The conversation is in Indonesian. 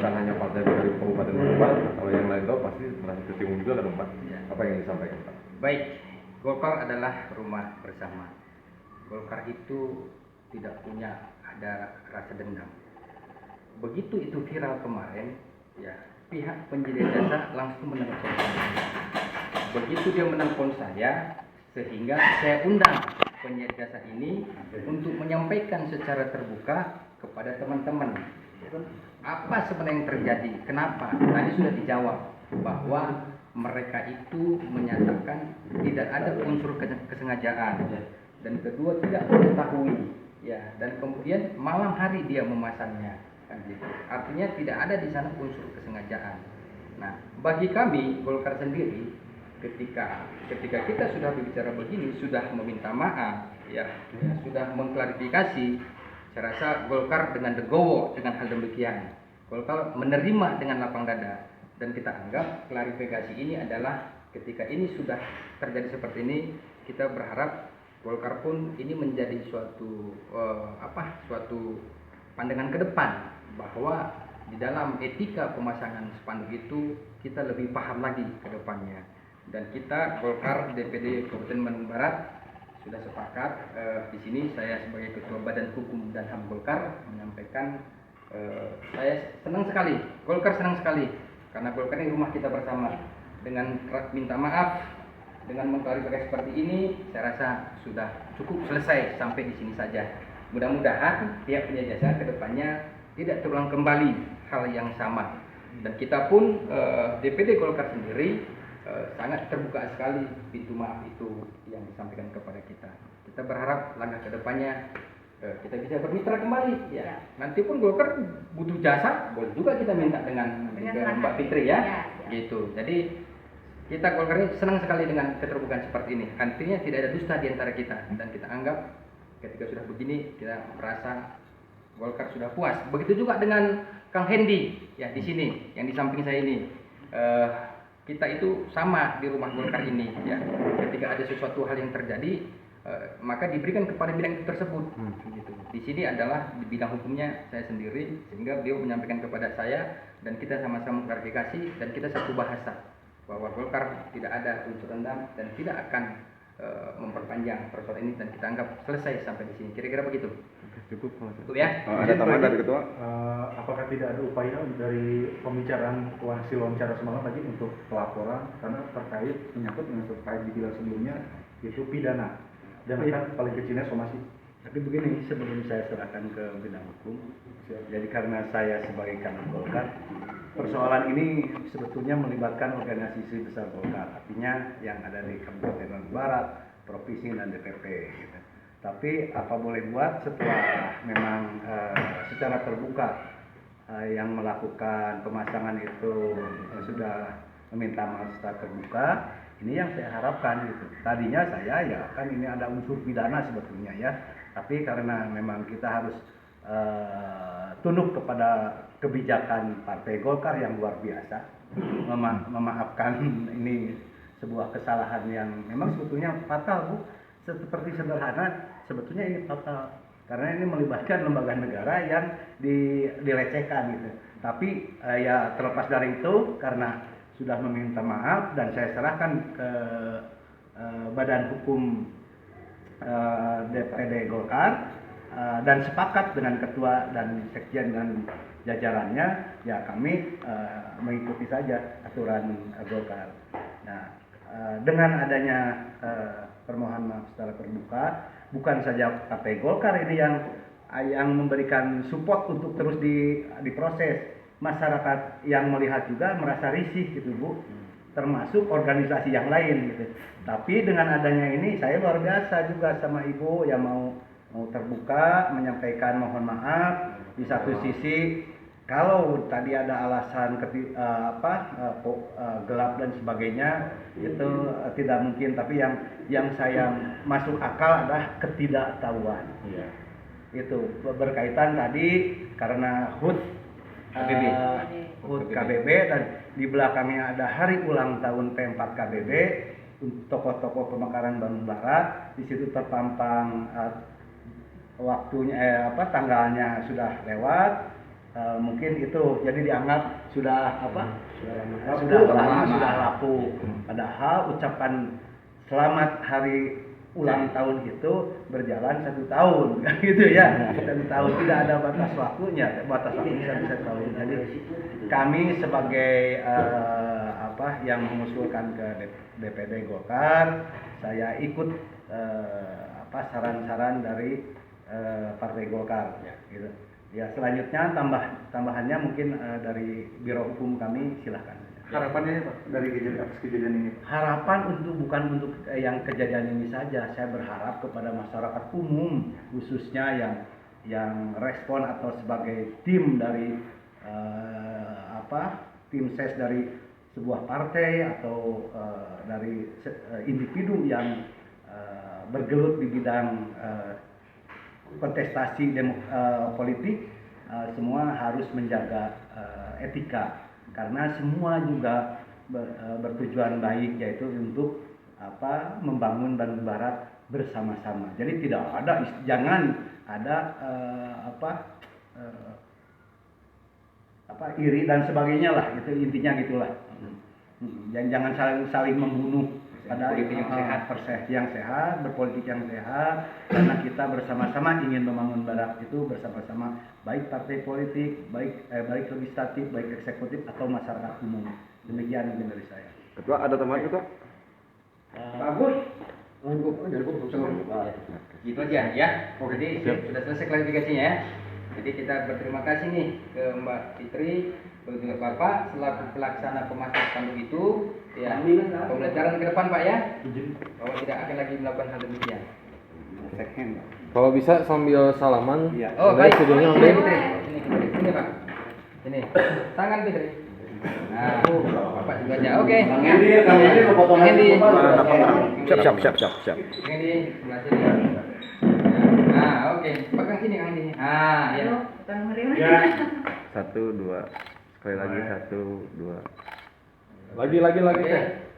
bukan hanya partai dari Kabupaten Bandung, kalau yang lain tahu pasti merasa tersinggung juga kan Pak. Ya. Apa yang disampaikan Pak? Baik, Golkar adalah rumah bersama. Golkar itu tidak punya ada rasa dendam. Begitu itu viral kemarin, ya pihak penyedia jasa langsung menelpon saya. Begitu dia menelpon saya, sehingga saya undang penyedia jasa ini untuk menyampaikan secara terbuka kepada teman-teman apa sebenarnya yang terjadi, kenapa. Tadi sudah dijawab bahwa mereka itu menyatakan tidak ada unsur kesengajaan, dan kedua tidak mengetahui, ya, dan kemudian malam hari dia memasangnya, kan gitu. Artinya tidak ada di sana unsur kesengajaan. Nah, bagi kami Golkar sendiri, ketika kita sudah berbicara begini, sudah meminta maaf, ya, sudah mengklarifikasi, saya rasa Golkar dengan legowo dengan hal demikian. Golkar menerima dengan lapang dada, dan kita anggap klarifikasi ini adalah ketika ini sudah terjadi seperti ini, kita berharap Golkar pun ini menjadi suatu pandangan ke depan bahwa di dalam etika pemasangan spanduk itu kita lebih paham lagi ke depannya. Dan kita Golkar DPD Kabupaten Bandung Barat sudah sepakat, di sini saya sebagai Ketua Badan Hukum dan HAM Golkar menyampaikan, saya senang sekali, Golkar senang sekali karena Golkar ini rumah kita bersama. Dengan minta maaf, dengan mengklarifikasi seperti ini, saya rasa sudah cukup selesai sampai di sini saja. Mudah-mudahan pihak penyedia jasa kedepannya tidak terulang kembali hal yang sama. Dan kita pun DPD Golkar sendiri sangat terbuka sekali pintu maaf itu yang disampaikan kepada kita. Kita berharap langkah kedepannya kita bisa bermitra kembali, ya. Nanti pun Golkar butuh jasa, boleh juga kita minta dengan Mbak Fitri, ya. Gitu. Jadi kita Golkar ini senang sekali dengan keterbukaan seperti ini. Artinya tidak ada dusta di antara kita, dan kita anggap ketika sudah begini kita merasa Golkar sudah puas. Begitu juga dengan Kang Hendi, ya, di sini yang di samping saya ini. Kita itu sama di rumah Golkar ini, ya. Ketika ada sesuatu hal yang terjadi, maka diberikan kepada bidang itu tersebut. Gitu. Di sini adalah di bidang hukumnya saya sendiri, sehingga beliau menyampaikan kepada saya dan kita sama-sama klarifikasi, dan kita satu bahasa bahwa Golkar tidak ada unsur dendam dan tidak akan memperpanjang persoalan ini, dan kita anggap selesai sampai di sini. Kira-kira begitu. Cukup. Cukup, ya. Ada tambahan dari Ketua? Apakah tidak ada upaya dari pembicaraan hasil wawancara semalam tadi untuk pelaporan, karena terkait menyangkut dengan terkait dibilang sebelumnya itu pidana dan akan paling kecilnya somasi. Tapi begini, sebelum saya serahkan ke bidang hukum, jadi karena saya sebagai kader Golkar, persoalan ini sebetulnya melibatkan organisasi besar Golkar, artinya yang ada di Kabupaten Bandung Barat, Provinsi, dan DPP. Gitu. Tapi apa boleh buat setelah memang secara terbuka yang melakukan pemasangan itu sudah meminta maaf secara terbuka, ini yang saya harapkan gitu. Tadinya saya ya kan ini ada unsur pidana sebetulnya, ya, tapi karena memang kita harus tunduk kepada kebijakan Partai Golkar yang luar biasa, memaafkan ini sebuah kesalahan yang memang sebetulnya fatal, Bu. Seperti sederhana, sebetulnya ini fatal karena ini melibatkan lembaga negara yang dilecehkan gitu. Tapi ya terlepas dari itu, karena sudah meminta maaf dan saya serahkan ke Badan Hukum DPD Golkar dan sepakat dengan Ketua dan Sekjen dan jajarannya, ya kami mengikuti saja aturan Golkar. Nah, dengan adanya permohonan maaf secara terbuka, bukan saja Partai Golkar ini yang memberikan support untuk terus diproses, masyarakat yang melihat juga merasa risih gitu, Bu, termasuk organisasi yang lain gitu. Tapi dengan adanya ini saya luar biasa juga sama Ibu yang mau terbuka menyampaikan mohon maaf. Di satu sisi kalau tadi ada alasan gelap dan sebagainya itu tidak mungkin, tapi yang saya masuk akal adalah ketidaktahuan. Iya. Itu berkaitan tadi karena HUT KBB dan di belakangnya ada hari ulang tahun P4 KBB, tokoh-tokoh pemekaran Bandung Barat. Di situ terpampang waktunya tanggalnya sudah lewat, mungkin itu jadi dianggap sudah apa? Sudah Sudah lama. lama, sudah lapuk. Padahal ucapan selamat hari ulang tahun itu berjalan 1 tahun, gitu ya. 1 tahun tidak ada batas waktunya 1 tahun. Jadi kami sebagai apa yang mengusulkan ke DPD Golkar, saya ikut apa saran-saran dari Partai Golkar, gitu. Ya selanjutnya tambahannya mungkin dari Biro Hukum kami silahkan. Harapannya Pak dari atas kejadian ini. Harapan bukan untuk yang kejadian ini saja. Saya berharap kepada masyarakat umum khususnya yang respon atau sebagai tim dari tim ses dari sebuah partai atau dari individu yang bergelut di bidang kontestasi politik, semua harus menjaga etika. Karena semua juga bertujuan baik, yaitu untuk membangun Bandung Barat bersama-sama. Jadi jangan ada iri dan sebagainya lah, itu intinya gitulah. Jangan saling membunuh, pada Politik yang sehat. persepsi yang sehat, berpolitik yang sehat, karena kita bersama-sama ingin membangun Barat itu bersama-sama, baik partai politik, baik legislatif, baik eksekutif atau masyarakat umum. Demikian mungkin dari saya. Ketua ada tambahan Ketua? Bagus. Gitu aja ya. Jadi sudah selesai klarifikasinya ya. Jadi kita berterima kasih nih ke Mbak Fitri, begitu juga Bapak selaku pelaksana pemasangan spanduk itu. Ya, pembelajaran ke depan Pak ya, bahwa tidak akan lagi melakukan hal demikian. Kalau bisa sambil salaman. Iya. Oh Udah, baik, videonya ini udah. Fitri, ini Pak, ini tangan Fitri. Nah, Bapak juga aja, oke. Kang Hendi lo potong Kang Hendi. Siap. Kang Hendi sebelah sini. Nah, oke, pegang sini Kang Hendi. Ah, ya. Ya. 1, 2. Sekali lagi 1, 2. Lagi. Oke.